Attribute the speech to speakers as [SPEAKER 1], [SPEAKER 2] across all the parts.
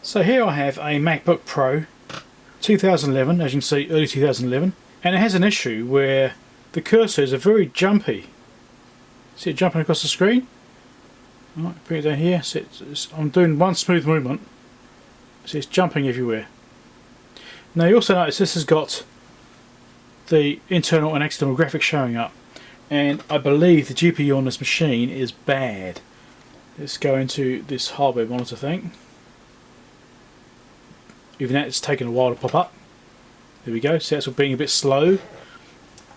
[SPEAKER 1] So here I have a MacBook Pro 2011, as you can see, early 2011, and it has an issue where the cursors are very jumpy. See it jumping across the screen? Alright, put it down here. See I'm doing one smooth movement. See, it's jumping everywhere. Now you also notice this has got the internal and external graphics showing up, and I believe the GPU on this machine is bad. Let's go into this hardware monitor thing. Even that, it's taken a while to pop up. There we go. See, that's all being a bit slow.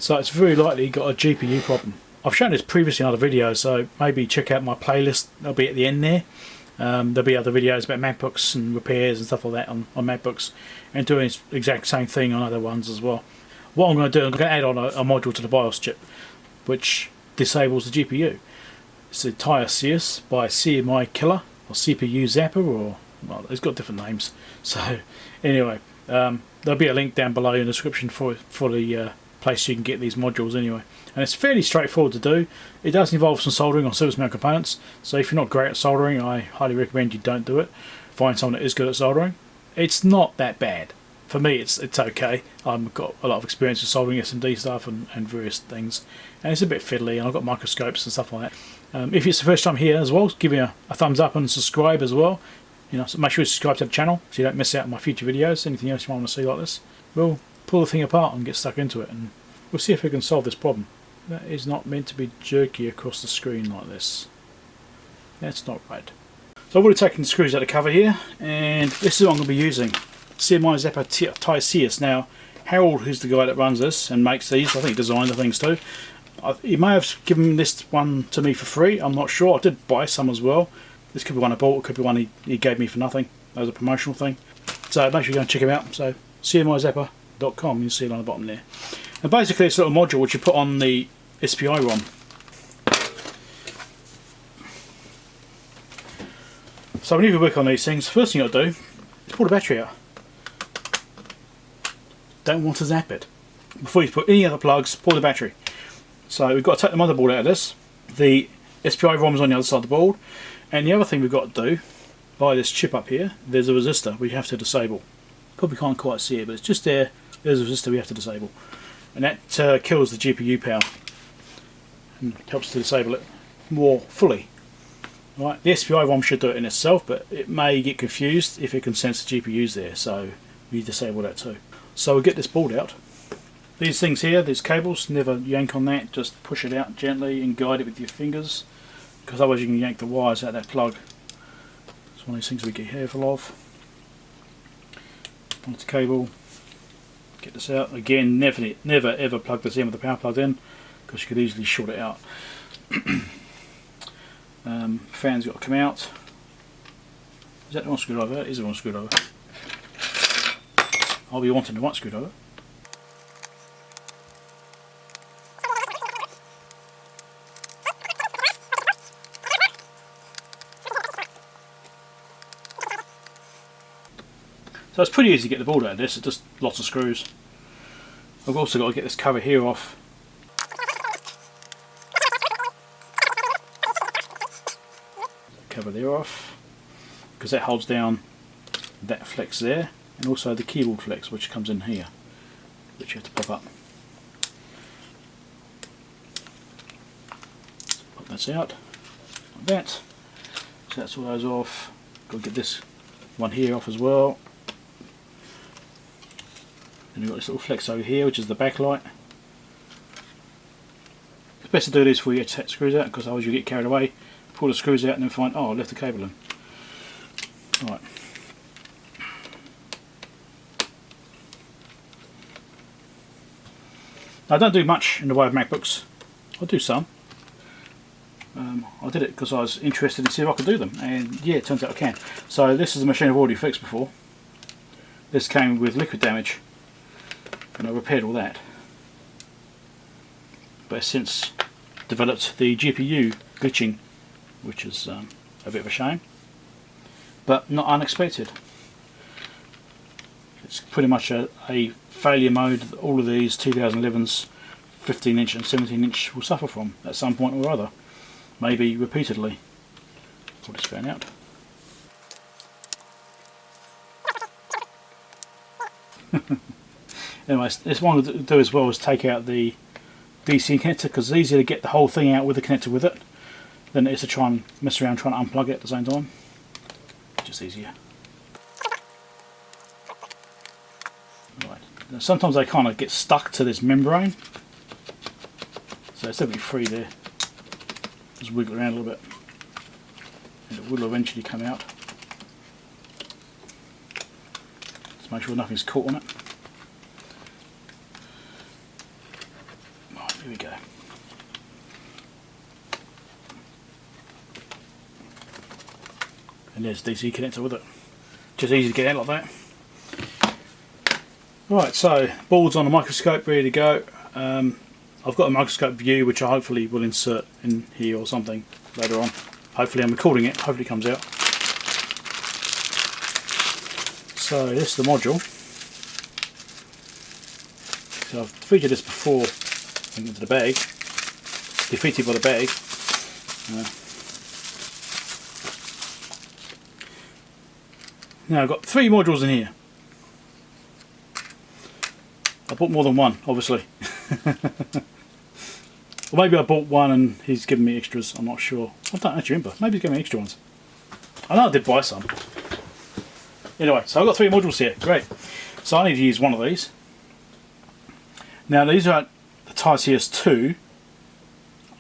[SPEAKER 1] So it's very likely got a GPU problem. I've shown this previously in other videos, so maybe check out my playlist. They'll be at the end there. There'll be other videos about MacBooks and repairs and stuff like that on MacBooks, and doing the exact same thing on other ones as well. What I'm going to do, I'm going to add on a module to the BIOS chip which disables the GPU. It's a Tiresias by CMI Killer or CPU Zapper, or well, it's got different names. So anyway, there'll be a link down below in the description for the place you can get these modules anyway. And it's fairly straightforward to do. It does involve some soldering on surface mount components, so if you're not great at soldering, I highly recommend you don't do it. Find someone that is good at soldering. It's not that bad. For me, it's okay. I've got a lot of experience with soldering SMD stuff and various things, and it's a bit fiddly, and I've got microscopes and stuff like that. If it's the first time here as well, give me a thumbs up and subscribe as well. You know, so make sure you subscribe to the channel so you don't miss out on my future videos. Anything else you want to see like this, we'll pull the thing apart and get stuck into it, and we'll see if we can solve this problem. That is not meant to be jerky across the screen like this. That's not right. So I've already taken the screws out of the cover here, and this is what I'm going to be using. CMI Zapper Tiresias. Now, Harold, who's the guy that runs this and makes these, I think he designed the things too. He may have given this one to me for free, I'm not sure. I did buy some as well. This could be one I bought, it could be one he gave me for nothing. That was a promotional thing. So make sure you go and check him out. So cmizapper.com, you can see it on the bottom there. And basically it's a little module which you put on the SPI ROM. So when you work on these things, the first thing you've got to do is pull the battery out. Don't want to zap it. Before you put any other plugs, pull the battery. So we've got to take the motherboard out of this. The SPI ROM is on the other side of the board. And the other thing we've got to do, by this chip up here, there's a resistor we have to disable. Probably can't quite see it, but it's just there. There's a resistor we have to disable. And that kills the GPU power and helps to disable it more fully. Right, the SPI ROM should do it in itself, but it may get confused if it can sense the GPU's there, so we disable that too. So we'll get this board out. These things here, these cables, never yank on that, just push it out gently and guide it with your fingers, because otherwise you can yank the wires out of that plug. It's one of these things we get careful of. Onto the cable, get this out. Again, never ever plug this in with the power plugged in, because you could easily short it out. Fan's got to come out. Is that the one screwdriver? It is the one screwdriver. I'll be wanting the one screwdriver. So it's pretty easy to get the board out of this, it's just lots of screws. I've also got to get this cover here off. Cover there off, because that holds down that flex there, and also the keyboard flex which comes in here, which you have to pop up. Pop this out like that. So that's all those off. Got to get this one here off as well. Then we've got this little flex over here, which is the backlight. It's best to do this before you take the screws out, because otherwise you get carried away. Pull the screws out and then find, oh, I left the cable in. Right. I don't do much in the way of MacBooks. I do some. I did it because I was interested to see if I could do them, and yeah, it turns out I can. So this is a machine I've already fixed before. This came with liquid damage, and I repaired all that. But it's since developed the GPU glitching, which is a bit of a shame, but not unexpected. It's pretty much a failure mode that all of these 2011s 15-inch and 17-inch will suffer from at some point or other, maybe repeatedly. Pull this fan out. Anyways, this one to do as well is take out the DC connector, because it's easier to get the whole thing out with the connector with it than it is to try and mess around trying to unplug it at the same time. Just easier. Right. Now, sometimes they kind of get stuck to this membrane, so it's definitely free there. Just wiggle around a little bit, and it will eventually come out. Just make sure nothing's caught on it. Right, here we go. And there's DC connector with it. Just easy to get out like that. Right, so board's on the microscope, ready to go. I've got a microscope view which I hopefully will insert in here or something later on. Hopefully I'm recording it, hopefully it comes out. So this is the module. So I've featured this before into the bag. Defeated by the bag. Now I've got 3 modules in here. I bought more than one, obviously. Or maybe I bought one and he's given me extras, I'm not sure. I don't actually remember. Maybe he's given me extra ones. I know I did buy some. Anyway, so I've got 3 modules here. Great. So I need to use one of these. Now these are the Tiresias 2.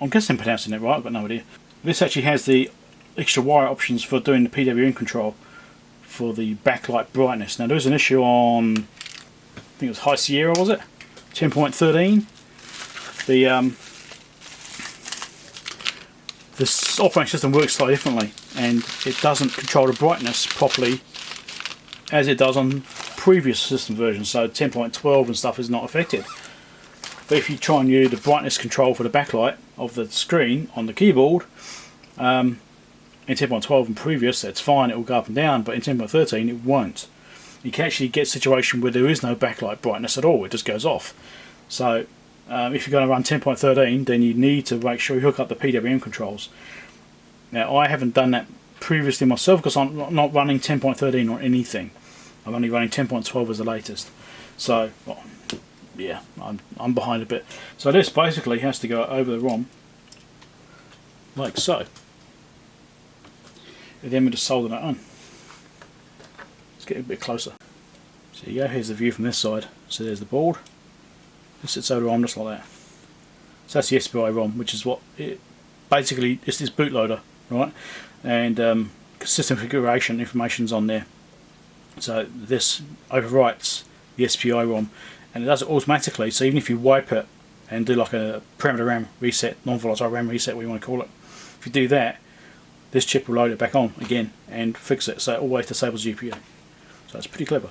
[SPEAKER 1] I'm guessing I'm pronouncing it right, I've got no idea. This actually has the extra wire options for doing the PWM control for the backlight brightness. Now there's an issue on, I think it was High Sierra, was it? 10.13. This operating system works slightly differently, and it doesn't control the brightness properly as it does on previous system versions. So 10.12 and stuff is not affected. But if you try and use the brightness control for the backlight of the screen on the keyboard, in 10.12 and previous, it's fine, it will go up and down, but in 10.13 it won't. You can actually get a situation where there is no backlight brightness at all, it just goes off. So if you're going to run 10.13, then you need to make sure you hook up the PWM controls. Now I haven't done that previously myself because I'm not running 10.13 or anything. I'm only running 10.12 as the latest. So well, yeah, I'm behind a bit. So this basically has to go over the ROM like so. And then we just solder that on. Let's get a bit closer. So you go, here's the view from this side. So there's the board. It sits over the ROM just like that. So that's the SPI ROM, which is what it basically, it's this bootloader, right? And system configuration information's on there. So this overwrites the SPI ROM, and it does it automatically. So even if you wipe it and do like a parameter RAM reset, non-volatile RAM reset, what you want to call it, if you do that, this chip will load it back on again and fix it, so it always disables GPU. So it's pretty clever.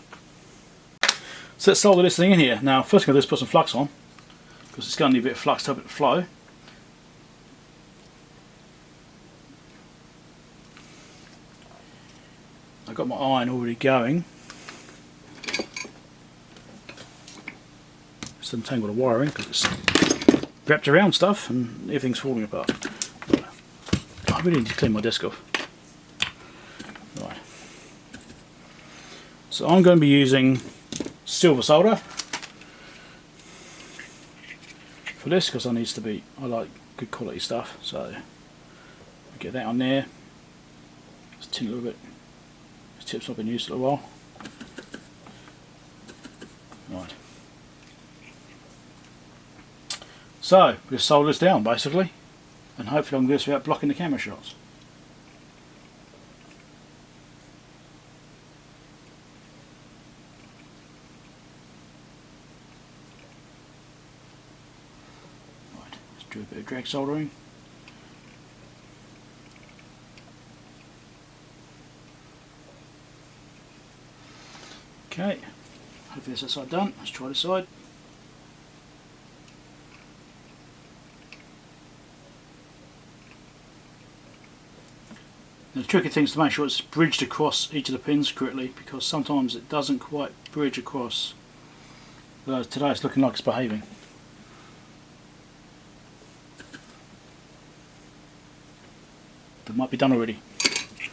[SPEAKER 1] So let's solder this thing in here. Now first thing I'll do is put some flux on, because it's going to need a bit of flux to help it flow. I've got my iron already going. Just untangle the wiring because it's wrapped around stuff and everything's falling apart. I really need to clean my desk off. Right. So I'm going to be using silver solder for this because I like good quality stuff. So get that on there. Just tin a little bit. This tip's not been used for a while. Right. So just solder this down basically, and hopefully I can do this without blocking the camera shots. Right, let's do a bit of drag soldering. Okay, hopefully that's that side done. Let's try this side. The tricky thing is to make sure it's bridged across each of the pins correctly, because sometimes it doesn't quite bridge across. But today it's looking like it's behaving. That might be done already.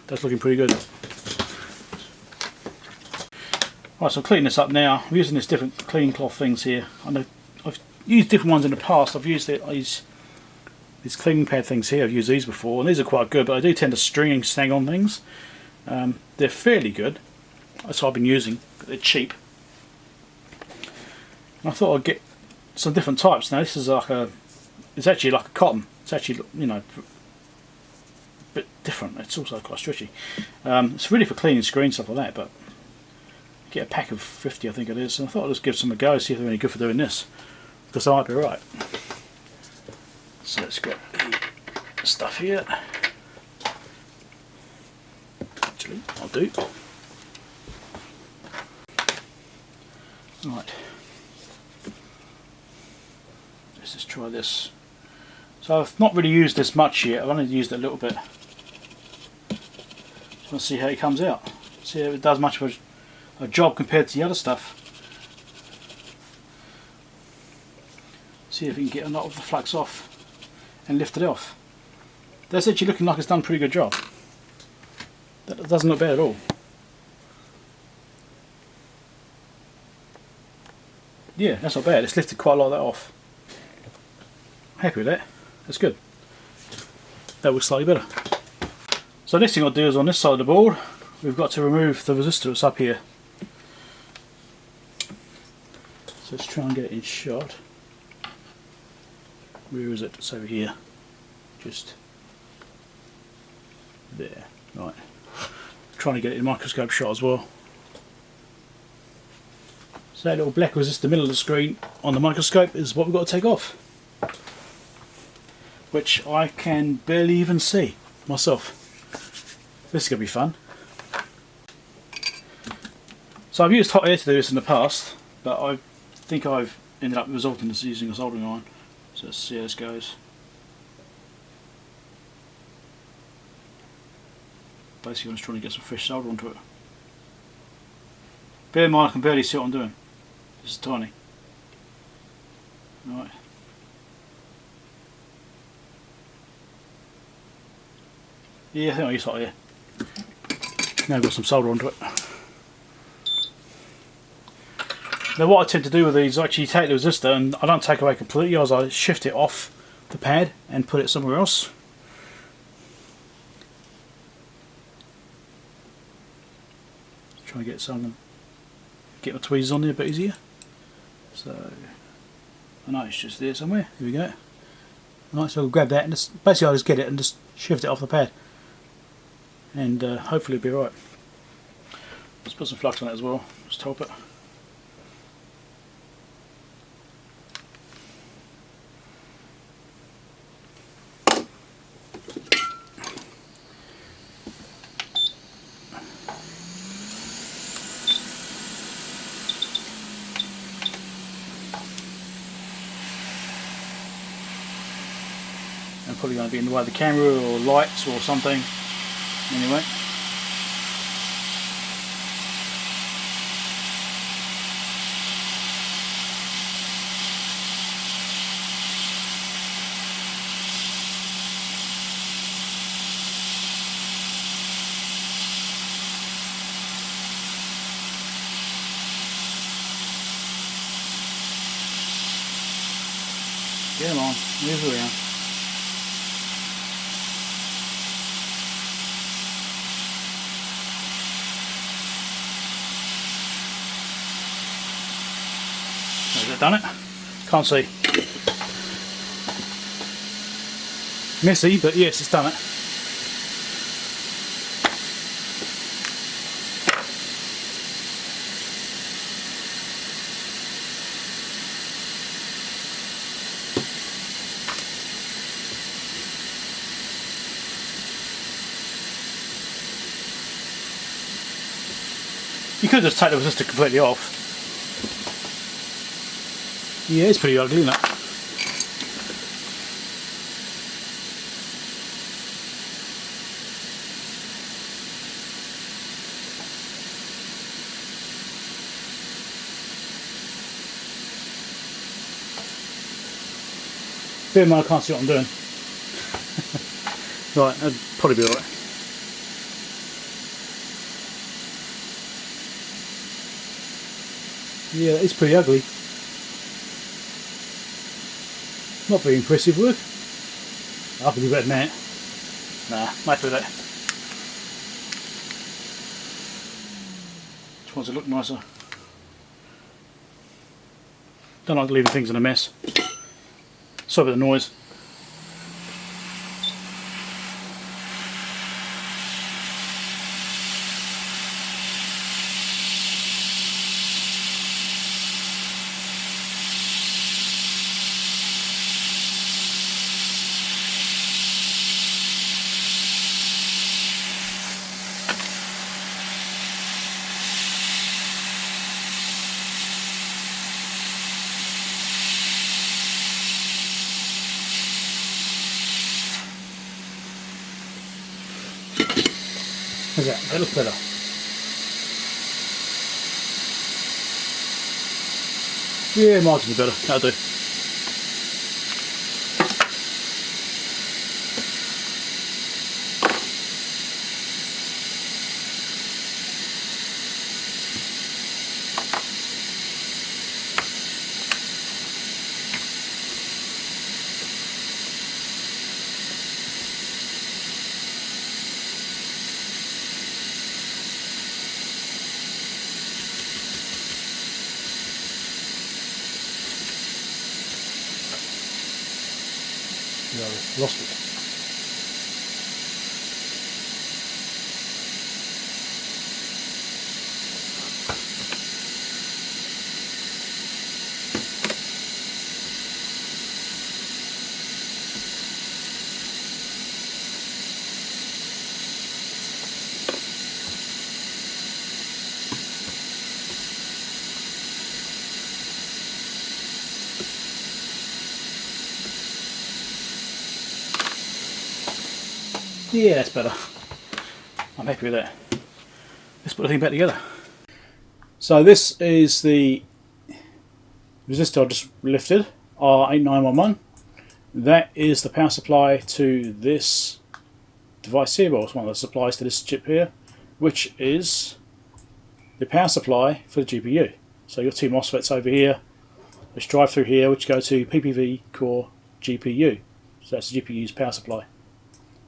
[SPEAKER 1] That's looking pretty good. Right, so I'm cleaning this up now. I'm using these different cleaning cloth things here. I know I've used different ones in the past. I've used these cleaning pad things here. I've used these before, and these are quite good, but I do tend to string and snag on things. They're fairly good. That's what I've been using. They're cheap. And I thought I'd get some different types. Now this is like it's actually like a cotton. It's actually, you know, a bit different. It's also quite stretchy. It's really for cleaning screens, stuff like that, but get a pack of 50 I think it is, and I thought I'd just give some a go, see if they're any good for doing this, because I might be right. So let's get the stuff here. Actually, I'll do. Right. Let's just try this. So I've not really used this much yet, I've only used it a little bit. Just want to see how it comes out. See if it does much of a job compared to the other stuff. See if we can get a lot of the flux off and lift it off. That's actually looking like it's done a pretty good job. That doesn't look bad at all. Yeah, that's not bad. It's lifted quite a lot of that off. Happy with that. That's good. That looks slightly better. So next thing I'll do is on this side of the board, we've got to remove the resistor that's up here. So let's try and get it in shot. Where is it? It's over here. Just there. Right. Trying to get it in microscope shot as well. So that little black resistor middle of the screen on the microscope is what we've got to take off. Which I can barely even see myself. This is going to be fun. So I've used hot air to do this in the past, but I think I've ended up resorting to using a soldering iron. So let's see how this goes. Basically I'm just trying to get some fresh solder onto it. Bear in mind I can barely see what I'm doing. This is tiny. Right. Yeah, I think I use hot air. Now I've got some solder onto it. Now what I tend to do with these is actually take the resistor, and I don't take it away completely, as I shift it off the pad and put it somewhere else. Try and get some, get my tweezers on there a bit easier. So I know it's just there somewhere. Here we go. Right, so I'll grab that and just basically I'll just get it and just shift it off the pad, and hopefully it'll be right. Let's put some flux on it as well. Just top it. I'm probably going to be in the way of the camera or lights or something. Anyway. Get them on, move around. Has it done it? Can't see. Messy, but yes, it's done it. You could just take the resistor completely off. Yeah, it's pretty ugly, isn't it? Bear in mind I can't see what I'm doing. Right, that'd probably be alright. Yeah, it's pretty ugly. Not very impressive work. I can do better than that. Nah, might do that. Just wants to look nicer. Don't like leaving things in a mess. Sorry about the noise. How's that? That looks better. Yeah, margin better. That'll do. No, lost it. Yeah, that's better. I'm happy with that. Let's put the thing back together. So this is the resistor I just lifted, R8911. That is the power supply to this device here. Well, it's one of the supplies to this chip here, which is the power supply for the GPU. So you've got two MOSFETs over here, which drive through here, which go to PPV core GPU. So that's the GPU's power supply.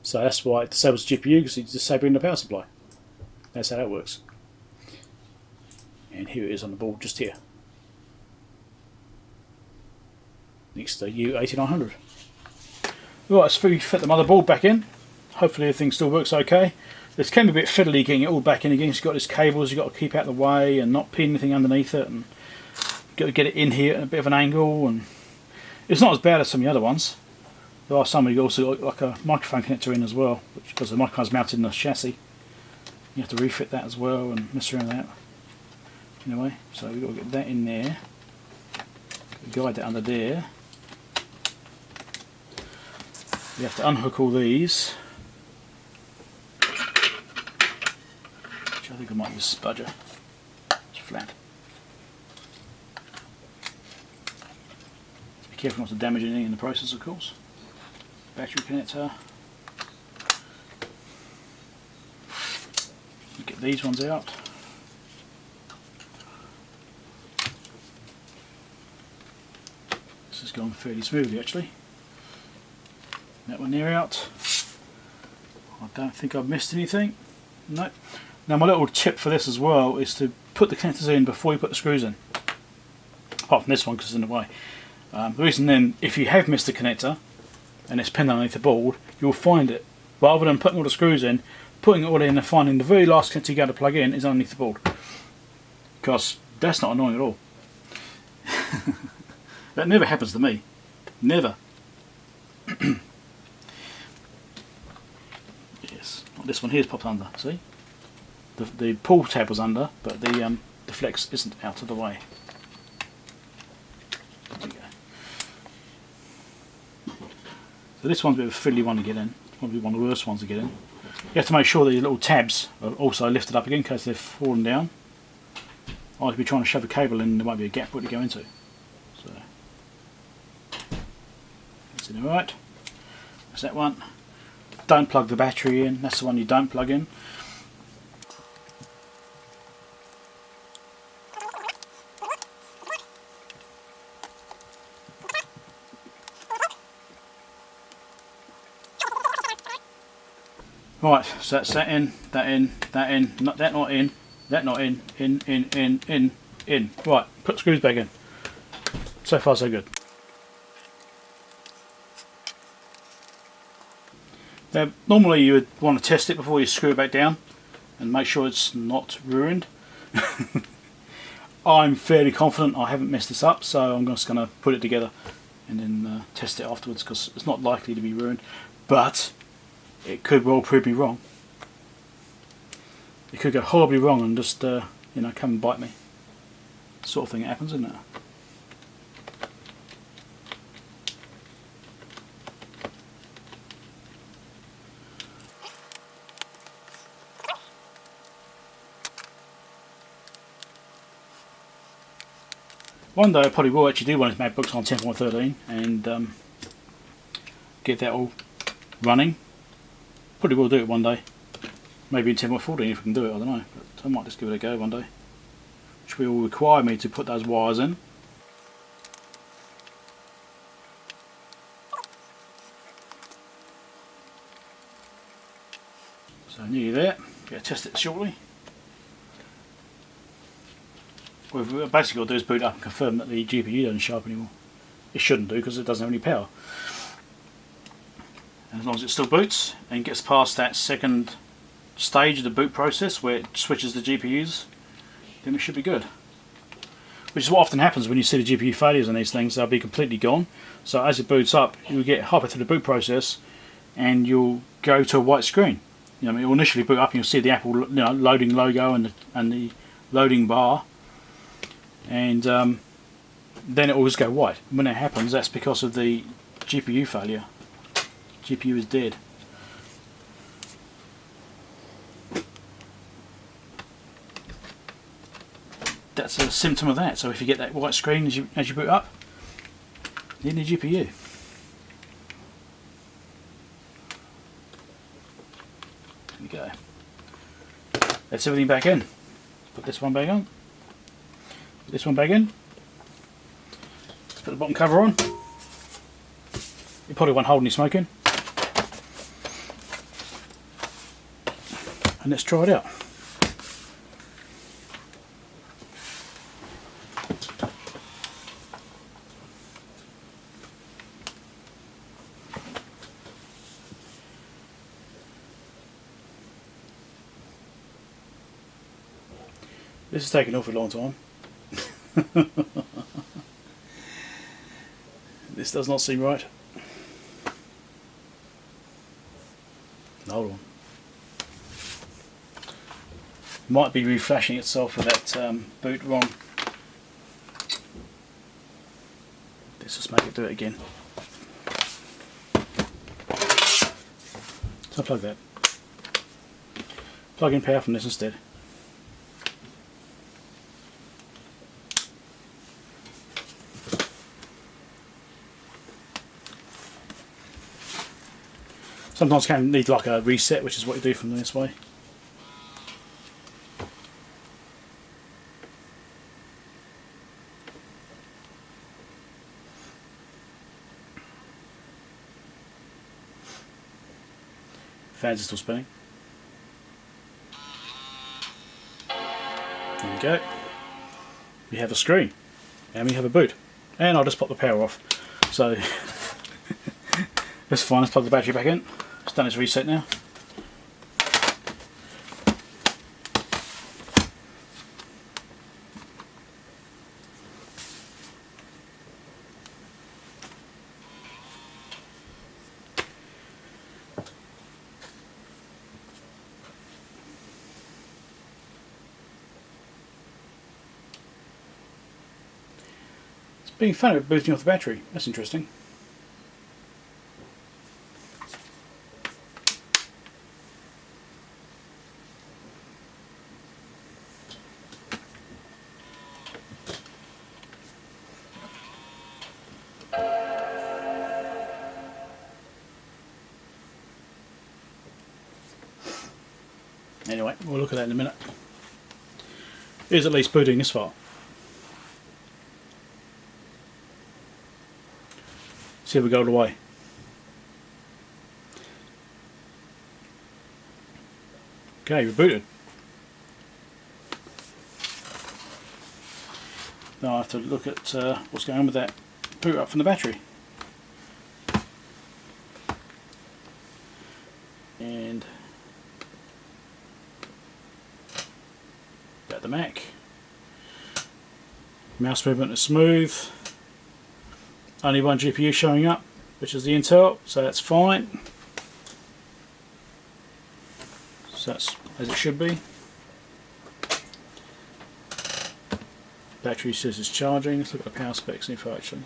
[SPEAKER 1] So that's why it disables the GPU, because it's disabling the power supply. That's how that works. And here it is on the board just here. Next to U8900. Right, let's fit the motherboard back in. Hopefully everything still works okay. This can be a bit fiddly getting it all back in again. You've got these cables you've got to keep out of the way and not pin anything underneath it. And you've got to get it in here at a bit of an angle. And it's not as bad as some of the other ones. There are some where you also got like a microphone connector in as well, because the microphone's mounted in the chassis. You have to refit that as well and mess around with that. Anyway, so we've got to get that in there. Guide that under there. You have to unhook all these. Which I think I might use a spudger. It's flat. Be careful not to damage anything in the process, of course. Battery connector. Get these ones out. This has gone fairly smoothly actually. That one there out. I don't think I've missed anything. No. Now my little tip for this as well is to put the connectors in before you put the screws in. Apart from this one because it's in the way. The reason then, if you have missed the connector and it's pinned underneath the board, you'll find it. Rather than putting all the screws in, putting it all in and finding the very last connector you go to plug in is underneath the board. Because that's not annoying at all. That never happens to me. Never. Yes. This one here's popped under, see? The pull tab was under, but the flex isn't out of the way. There we go. So this one's a bit of a fiddly one to get in. It's probably one of the worst ones to get in. You have to make sure that your little tabs are also lifted up again in case they've fallen down. Or if you're trying to shove a cable in, there might be a gap for it to go into. So that's in alright. That's that one. Don't plug the battery in, that's the one you don't plug in. Right, so that's that in, that in, that in, that not in, that not in, in. Right, put the screws back in. So far so good. Now normally you would want to test it before you screw it back down and make sure it's not ruined. I'm fairly confident I haven't messed this up, so I'm just going to put it together and then test it afterwards, because it's not likely to be ruined, but it could well prove me wrong. It could go horribly wrong and just you know, come and bite me. Sort of thing that happens, isn't it? One day I probably will actually do one of these MacBooks on 10.13 and get that all running. Probably will do it one day. Maybe in 10.14 if we can do it, I don't know. But I might just give it a go one day. Which will require me to put those wires in. So nearly there. Gonna test it shortly. What we've basically got to do is boot up and confirm that the GPU doesn't show up anymore. It shouldn't do because it doesn't have any power. And as long as it still boots and gets past that second stage of the boot process where it switches the GPUs, then we should be good. Which is what often happens when you see the GPU failures on these things. They'll be completely gone. So as it boots up, you'll get halfway through the boot process and you'll go to a white screen. You know, I mean, it'll initially boot up and you'll see the Apple, you know, loading logo and the loading bar, and then it will just go white. When that happens, that's because of the GPU failure. GPU is dead. That's a symptom of that. So if you get that white screen as you boot up, you need a GPU. There we go. That's everything back in. Put this one back on. Put this one back in. Let's put the bottom cover on. It probably won't hold any smoke in. And let's try it out. This has taken an awfully long time. This does not seem right. Hold on. Might be reflashing itself with that boot wrong. Let's just make it do it again. So plug that. Plug in power from this instead. Sometimes can need like a reset, which is what you do from this way. Fans are still spinning. There we go. We have a screen and we have a boot, and I'll just pop the power off. So that's fine. Let's plug the battery back in. It's done its reset now. It's being funny with booting off the battery. That's interesting. Anyway, we'll look at that in a minute. It is at least booting this far. See if we go all the way. Okay, rebooted. Now I have to look at what's going on with that boot up from the battery. And about the Mac. Mouse movement is smooth. Only one GPU showing up, which is the Intel, so that's fine. So that's as it should be. Battery says it's charging. Let's look at the power specs info actually.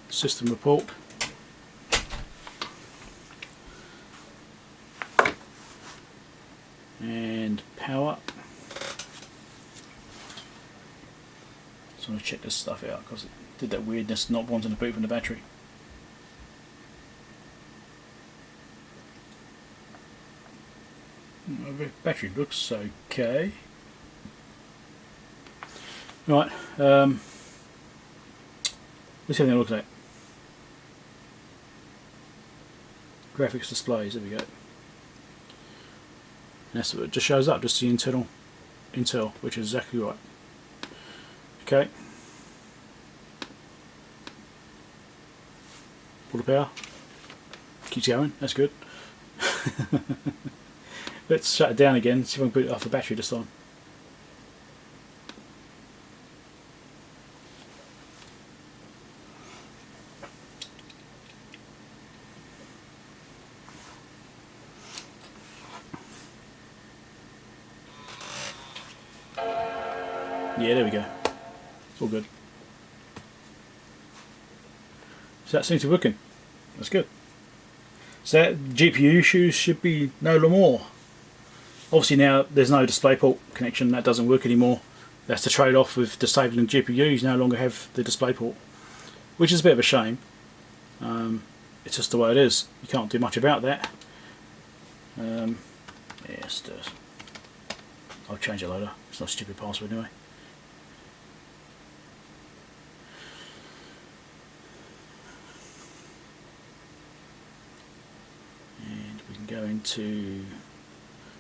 [SPEAKER 1] System report. And power. So I'm going to check this stuff out because it did that weirdness not wanting to boot from the battery. The battery looks okay. Right, let's see how they look at. Graphics displays, there we go. And that's what it just shows up, just the Intel, which is exactly right. Okay. Full of power. Keeps going, that's good. Let's shut it down again, see if we can put it off the battery this time. Yeah, there we go. It's all good. So that seems to be working. That's good. So that GPU issues should be no more. Obviously now there's no DisplayPort connection, that doesn't work anymore. That's the trade-off with disabling GPUs, no longer have the DisplayPort, which is a bit of a shame. It's just the way it is. You can't do much about that. Yes, I'll change it later. It's not a stupid password anyway. And we can go into,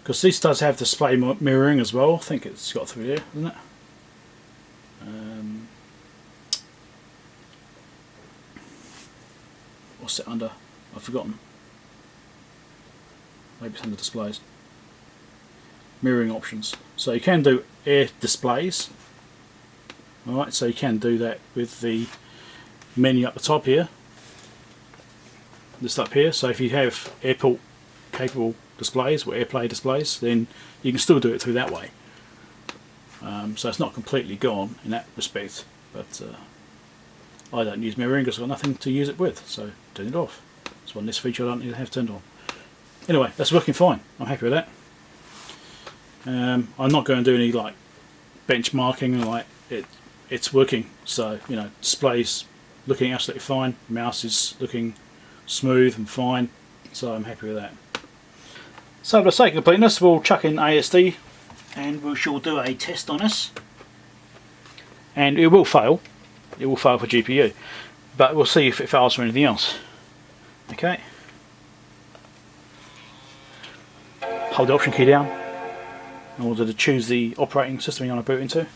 [SPEAKER 1] because this does have display mirroring as well. I think it's got through there, isn't it? What's it under? I've forgotten. Maybe it's under displays. Mirroring options. So you can do air displays. Alright, so you can do that with the menu up the top here. This up here. So if you have airport capable displays or AirPlay displays, then you can still do it through that way. So it's not completely gone in that respect, but I don't use mirroring because I've got nothing to use it with, so turn it off. It's one less feature I don't need to have turned on. Anyway, that's working fine. I'm happy with that. I'm not going to do any like benchmarking, like it's working. So you know, display's looking absolutely fine. Mouse is looking smooth and fine. So I'm happy with that. So for the sake of completeness, we'll chuck in ASD and we shall do a test on this. And it will fail. It will fail for GPU, but we'll see if it fails for anything else. Okay. Hold the Option key down in order to choose the operating system you want to boot into.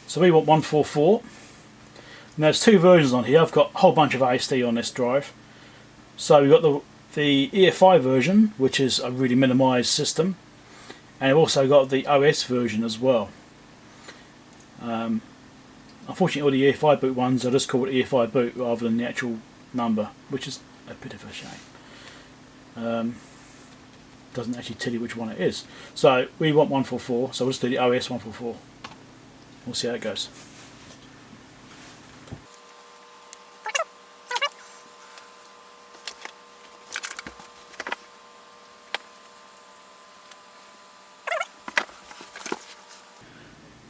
[SPEAKER 1] So we want 144. And there's two versions on here. I've got a whole bunch of ASD on this drive. So we've got the EFI version, which is a really minimised system, and I've also got the OS version as well. Unfortunately, all the EFI boot ones are just called EFI boot rather than the actual number, which is a bit of a shame. Doesn't actually tell you which one it is. So we want 144, so we'll just do the OS 144. We'll see how it goes.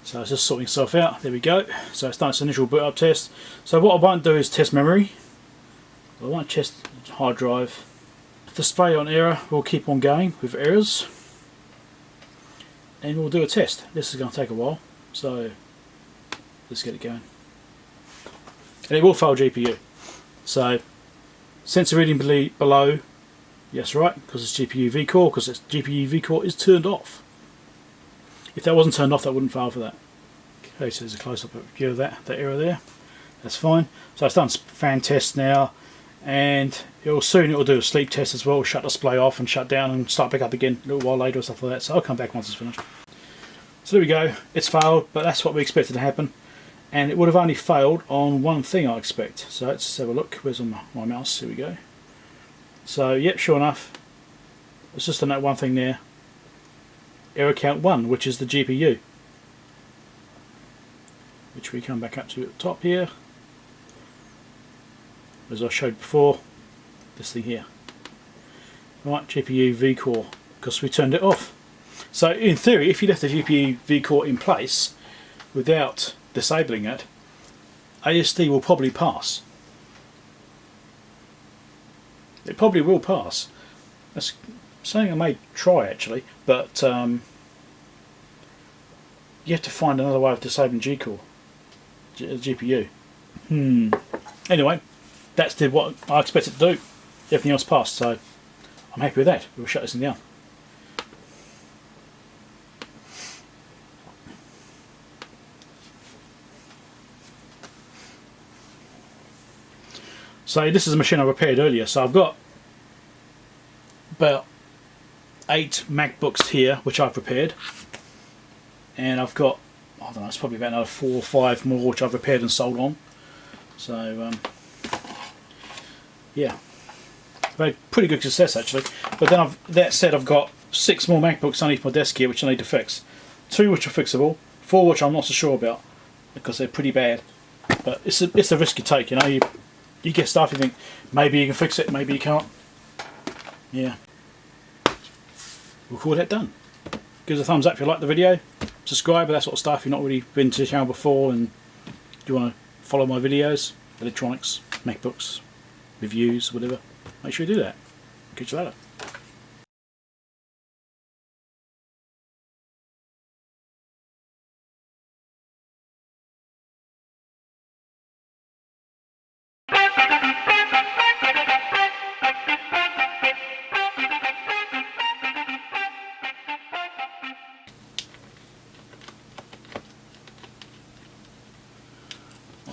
[SPEAKER 1] So it's just sorting itself out. There we go. So it's done its initial boot up test. So what I won't do is test memory. I won't test hard drive. Display on error will keep on going with errors. And we'll do a test. This is going to take a while. So let's get it going. And it will fail GPU. So sensor reading below, yes, right, because it's GPU vCore, because it's GPU vCore is turned off. If that wasn't turned off, that wouldn't fail for that. Okay, so there's a close-up view of that error there. That's fine. So it's done fan test now, and soon it will do a sleep test as well, shut the display off and shut down and start back up again a little while later or stuff like that. So I'll come back once it's finished. So there we go, it's failed, but that's what we expected to happen. And it would have only failed on one thing, I expect. So let's have a look. Where's my mouse? Here we go. So yep, sure enough, it's just on that one thing there. Error count 1, which is the GPU, which we come back up to at the top here, as I showed before, this thing here. Right, GPU vCore, because we turned it off. So in theory, if you left the GPU vCore in place without disabling it, ASD will probably pass. It probably will pass. That's something I may try actually, but you have to find another way of disabling GPU. Anyway, that's did what I expected to do. Everything else passed, so I'm happy with that. We'll shut this thing down. So this is a machine I repaired earlier. So I've got about 8 MacBooks here, which I've repaired, and I've got, I don't know, it's probably about another 4 or 5 more which I've repaired and sold on. So yeah, I've had pretty good success actually. But then that said, I've got 6 more MacBooks underneath my desk here which I need to fix. 2 which are fixable, 4 which I'm not so sure about because they're pretty bad. But it's a risk you take, you know. You get stuff, you think maybe you can fix it, maybe you can't. Yeah. We'll call that done. Give us a thumbs up if you like the video. Subscribe, that sort of stuff. If you've not really been to the channel before and you want to follow my videos, electronics, MacBooks, reviews, whatever, make sure you do that. Catch you later.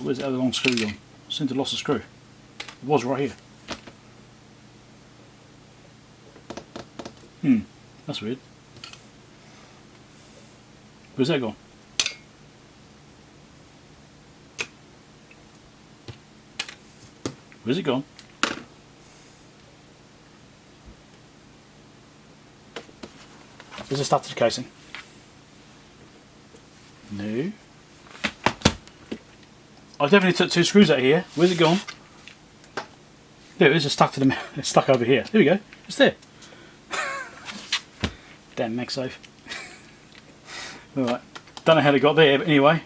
[SPEAKER 1] Where's the other long screw gone? I seem to have lost a screw. It was right here. That's weird. Where's that gone? Where's it gone? Is it stuck to the casing? No. I definitely took 2 screws out here. Where's it gone? There it is. It's stuck to the. It's stuck over here. There we go. It's there. Damn MagSafe. All right. Don't know how they got there, but anyway,